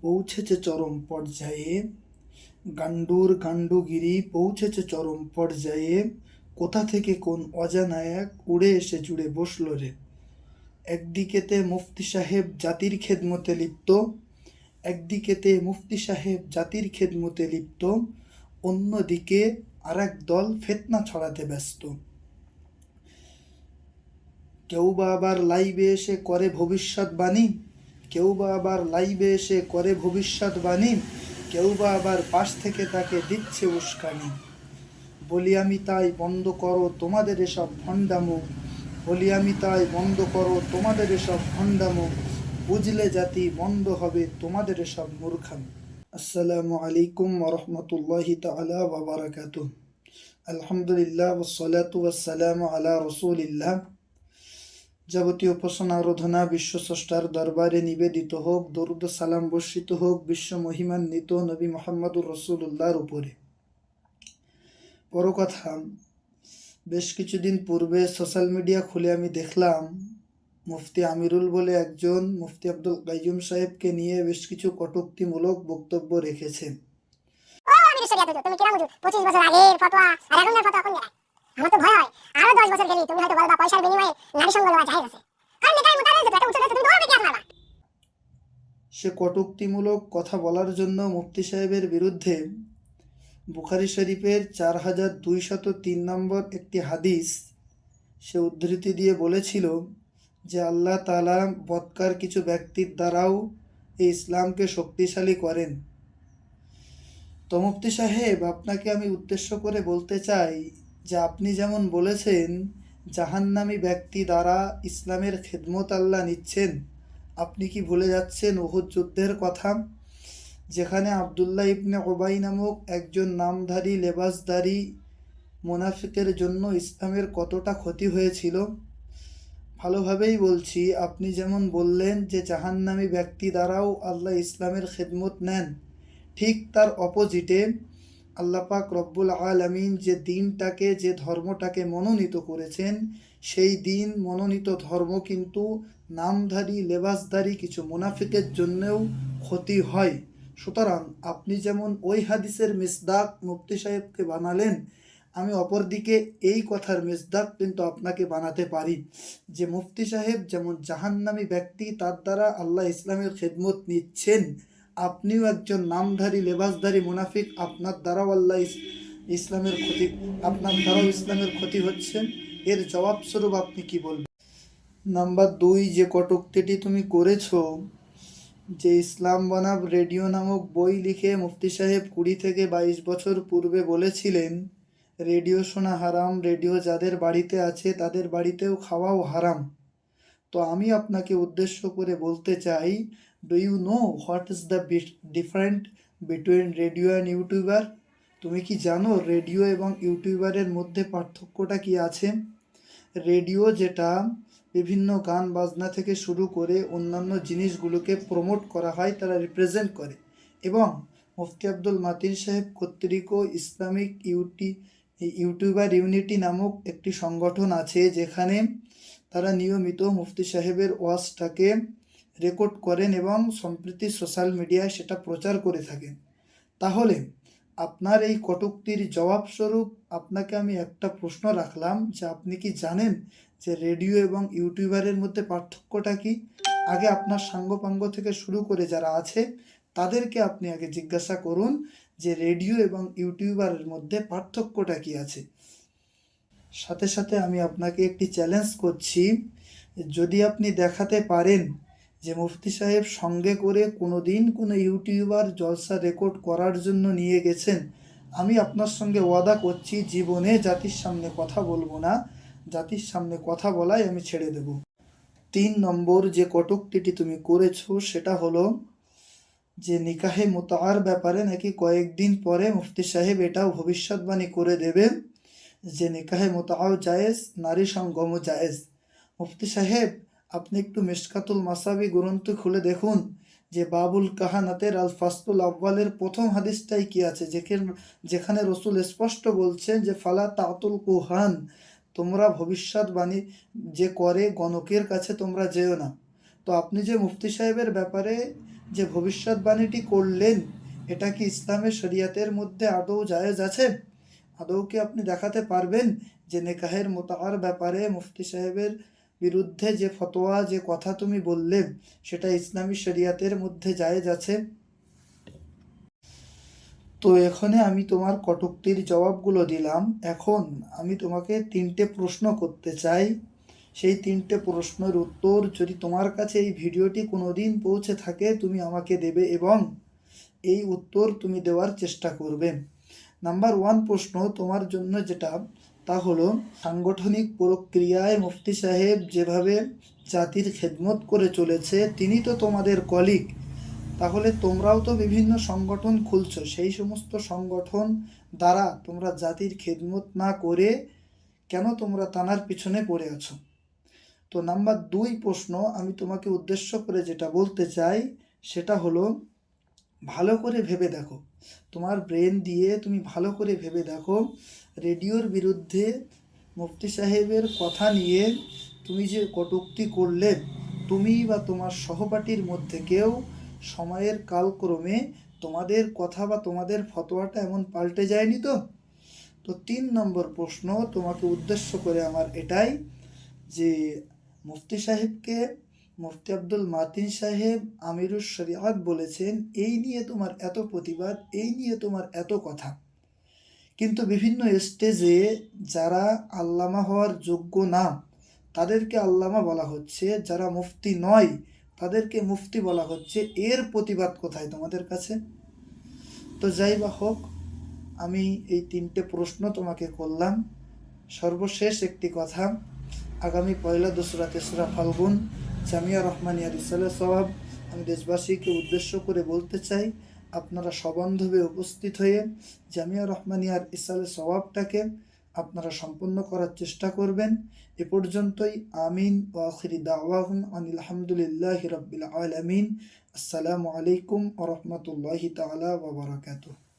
পৌঁছেছে চরম পর্যায়ে, গান্ডুর গান্ডুগিরি পৌঁছেছে চরম পর্যায়ে, কোথা থেকে কোন অজানা এক উড়ে এসে জুড়ে বসল রে। একদিকেতে মুফতি সাহেব জাতির খেদমতে লিপ্ত, একদিকেতে মুফতি সাহেব জাতির খেদমতে লিপ্ত, অন্যদিকে আরেক দল ফিতনা ছড়াতে ব্যস্ত। কেউ বা আবার লাইভে এসে করে ভবিষ্যৎবাণী, কেউ বা আবার লাইভে এসে করে ভবিষ্যৎবাণী, কেউ বা আবার পাশ থেকে তাকে দিচ্ছে উস্কানি। বলি আমি তাই বন্ধ করো তোমাদের এসব ভণ্ডামো, বলি আমি তাই বন্ধ করো তোমাদের এসব ভণ্ডামো, বুঝলে জাতি বন্ধ হবে তোমাদের এসব মূর্খামি। আসসালামু আলাইকুম ওয়া রাহমাতুল্লাহি তাআলা ওয়া বারাকাতুহু। আলহামদুলিল্লাহ ওয়াসসালাতু ওয়াসসালামু আলা রাসূলিল্লাহ। যাবতীয় উপাসনা আরাধনা বিশ্ব স্রষ্টার দরবারে নিবেদিত হোক, দরুদ সালাম বর্ষিত হোক বিশ্ব মহিমান্বিত নবী মুহাম্মদুর রাসূলুল্লাহর উপরে। বড় কথা, বেশ কিছুদিন পূর্বে সোশ্যাল মিডিয়া খুলে আমি দেখলাম মুফতি আমিরুল বলে একজন মুফতি আব্দুল কাইয়ুম সাহেবকে নিয়ে বেশ কিছু কটূক্তিমূলক বক্তব্য রেখেছেন। তুমি কিরা বুঝো 25 বছর আগের ফতোয়া আর এখনকার ফতোয়া কোন জায়গায়? আমার তো ভয় হয় আরো 10 বছর গেলেই তুমি হয়তো বলবা পয়সার বিনিময়ে নারী সঙ্গ লওয়া জায়েজ আছে, কারণ নেতার মোতাবেক যেটা উচ্চ তুমি ধরবে কি আসলা। সে কটূক্তিমূলক কথা বলার জন্য মুফতি সাহেবের বিরুদ্ধে বুখারী শরীফের 4203 নম্বর একটি হাদিস সে উদ্ধৃতি দিয়ে বলেছিল যে আল্লাহ তাআলা বদকার কিছু ব্যক্তির দ্বারাও এই ইসলামকে শক্তিশালী করেন। তো মুফতি সাহেব, আপনাকে আমি উদ্দেশ্য করে বলতে চাই যে আপনি যেমন বলেছেন জাহান্নামী ব্যক্তি দ্বারা ইসলামের খেদমত আল্লাহ নিচ্ছেন, আপনি কি ভুলে যাচ্ছেন উহুদ যুদ্ধের কথা, যেখানে আবদুল্লাহ ইবনে উবাই নামক একজন নামধারী লেবাসধারী মুনাফিকের জন্য ইসলামের কতটা ক্ষতি হয়েছিল? ভালোভাবেই বলছি, আপনি যেমন বললেন যে জাহান্নামী ব্যক্তি দ্বারাও আল্লাহ ইসলামের খেদমত নেন, ঠিক তার অপোজিটে আল্লাহ পাক রব্বুল আলামিন যে দিনটাকে, যে ধর্মটাকে মনোনীত করেছেন, সেই দিন মনোনীত ধর্ম কিন্তু নামধারী লেবাসধারী কিছু মুনাফিকের জন্যেও ক্ষতি হয়। সুতরাং আপনি যেমন ওই হাদিসের মিসদাক মুফতি সাহেবকে বানালেন, আমি অপরদিকে এই কথার মিসদাক কিন্তু আপনাকে বানাতে পারি যে মুফতি সাহেব যেমন জাহান্নামী ব্যক্তি, তার দ্বারা আল্লাহ ইসলামের খেদমত নিচ্ছেন, আপনিও একজন নামধারী লেবাসধারী মুনাফিক, আপনার দ্বারাও আল্লাহ ইসলামের ক্ষতি, আপনার দ্বারাও ইসলামের ক্ষতি হচ্ছে। এর জবাবস্বরূপ আপনি কি বলবেন? নাম্বার 2, যে কটূক্তিটি তুমি করেছো, যে ইসলাম বনাম রেডিও নামক বই লিখে মুফতি সাহেব 20 থেকে 22 বছর পূর্বে বলেছিলেন রেডিও শোনা হারাম, রেডিও যাদের বাড়িতে আছে তাদের বাড়িতেও খাওয়াও হারাম। তো আমি আপনাকে উদ্দেশ্য করে বলতে চাই, do you know what is the different between radio and YouTuber? তুমি কি জানো রেডিও এবং ইউটিউবারের মধ্যে পার্থক্যটা কি আছে? রেডিও যেটা বিভিন্ন গান বাজনা থেকে শুরু করে অন্যান্য জিনিসগুলোকে প্রমোট করা হয়, তারা রিপ্রেজেন্ট করে, এবং মুফতি আব্দুল মাতিন সাহেব কর্তৃক ইসলামিক ইউটিউবার ইউনিটি নামক একটি সংগঠন আছে, যেখানে তারা নিয়মিত মুফতি সাহেবের ওয়াজটাকে রেকর্ড করেন এবং সম্প্রতি সোশ্যাল মিডিয়ায় সেটা প্রচার করে থাকেন। তাহলে আপনার এই কটূক্তির জবাবস্বরূপ আপনাকে আমি একটা প্রশ্ন রাখলাম যে আপনি কি জানেন যে রেডিও এবং ইউটিউবারের মধ্যে পার্থক্যটা কি? আগে আপনার সাঙ্গপাঙ্গ থেকে শুরু করে যারা আছে তাদেরকে আপনি আগে জিজ্ঞাসা করুন যে রেডিও এবং ইউটিউবারের মধ্যে পার্থক্যটা কি আছে। সাথে সাথে আমি আপনাকে একটি চ্যালেঞ্জ করছি, যদি আপনি দেখাতে পারেন যে মুফতি সাহেব সঙ্গে করে কোনো দিন কোনো ইউটিউবার জলসা রেকর্ড করার জন্য নিয়ে গেছেন, আমি আপনার সঙ্গে ওয়াদা করছি জীবনে জাতির সামনে কথা বলবো না, জাতির সামনে কথা বলাই আমি ছেড়ে দেব। 3 নম্বর যে কটূক্তিটি তুমি করেছো সেটা হলো যে নিকাহে মুতাআর ব্যাপারে নাকি কয়েকদিন পরে মুফতি সাহেব এটাও ভবিষ্যৎবাণী করে দেবেন যে নিকাহে মুতাআও জায়েজ, নারী সঙ্গমও জায়েজ। মুফতি সাহেব, আপনি একটু মিশকাতুল মাসাবি গ্রন্থ খুলে দেখুন যে বাবুল কাহানাতের আল ফাসলুল আউয়ালের প্রথম হাদিসটাই কি আছে, যেখানে রসুল স্পষ্ট বলছেন যে ফালা তাতুল কুহান, তোমরা ভবিষ্যৎবাণী যে করে গণকের কাছে তোমরা যেও না। তো আপনি যে মুফতি সাহেবের ব্যাপারে যে ভবিষ্যৎবাণীটি করলেন এটা কি ইসলামের শরিয়াতের মধ্যে আদৌ জায়েজ আছে? আদৌ কি আপনি দেখাতে পারবেন যে নিকাহের মুতাআর ব্যাপারে মুফতি সাহেবের বিরুদ্ধে যে ফতোয়া, যে কথা তুমি বললে সেটা ইসলামী শরিয়াতের মধ্যে জায়েজ আছে? তো এখানে আমি তোমার কটূক্তির জবাবগুলো দিলাম। এখন আমি তোমাকে 3টে প্রশ্ন করতে চাই। সেই 3টে প্রশ্নের উত্তর যদি তোমার কাছে এই ভিডিওটি কোনোদিন পৌঁছে থাকে তুমি আমাকে দেবে এবং এই উত্তর তুমি দেওয়ার চেষ্টা করবে। নাম্বার 1 প্রশ্ন তোমার জন্য যেটা, তা হলো সাংগঠনিক প্রক্রিয়ায় মুফতি সাহেব যেভাবে জাতির খেদমত করে চলেছে, তিনি তো তোমাদের কলিগ, তাহলে তোমরাও তো বিভিন্ন সংগঠন খুলছো, সেই সমস্ত সংগঠন দ্বারা তোমরা জাতির খেদমত না করে কেন তোমরা তানার পিছনে পড়ে আছো? তো নাম্বার 2 প্রশ্ন আমি তোমাকে উদ্দেশ্য করে যেটা বলতে চাই সেটা হলো, ভালো করে ভেবে দেখো, তোমার ব্রেন দিয়ে তুমি ভালো করে ভেবে দেখো, রেডিওর বিরুদ্ধে মুফতি সাহেবের কথা নিয়ে তুমি যে কটূক্তি করলে, তুমি বা তোমার সহপাঠীর মধ্যে কেউ সময়ের কালক্রমে তোমাদের কথা বা তোমাদের ফতোয়াটা এমন পাল্টে যায়নি তো? তো 3 নম্বর প্রশ্ন তোমাকে উদ্দেশ্য করে আমার এটাই, যে মুফতি সাহেবকে মুফতি আব্দুল মাতিন সাহেব আমিরুশ শরিয়াত বলেছেন, এই নিয়ে তোমার এত প্রতিবাদ, এই নিয়ে তোমার এত কথা, কিন্তু বিভিন্ন স্টেজে যারা আল্লামা হওয়ার যোগ্য না তাদেরকে আল্লামা বলা হচ্ছে, যারা মুফতি নয় তাদেরকে মুফতি বলা হচ্ছে, এর প্রতিবাদ কোথায় তোমাদের কাছে? তো যাই বা হোক, আমি এই 3টে প্রশ্ন তোমাকে করলাম। সর্বশেষ একটি কথা, আগামী 1লা, 2রা, 3রা ফাল্গুন জামিয়া রহমানিয়া রিসালে সওয়াব আমি দেশবাসীকে উদ্দেশ্য করে বলতে চাই, আপনারা সবান্ধবে উপস্থিত হয়ে জামিয়া রহমানিয়ার ইসালে সওয়াবটাকে আপনারা সম্পন্ন করার চেষ্টা করবেন। এ পর্যন্তই। আমিন ওয়া আখিরি দাওয়াহুম আনিল হামদুলিল্লাহি রাব্বিল আলামিন। আসসালামু আলাইকুম ওয়া রাহমাতুল্লাহি তাআলা ওয়া বারাকাতুহু।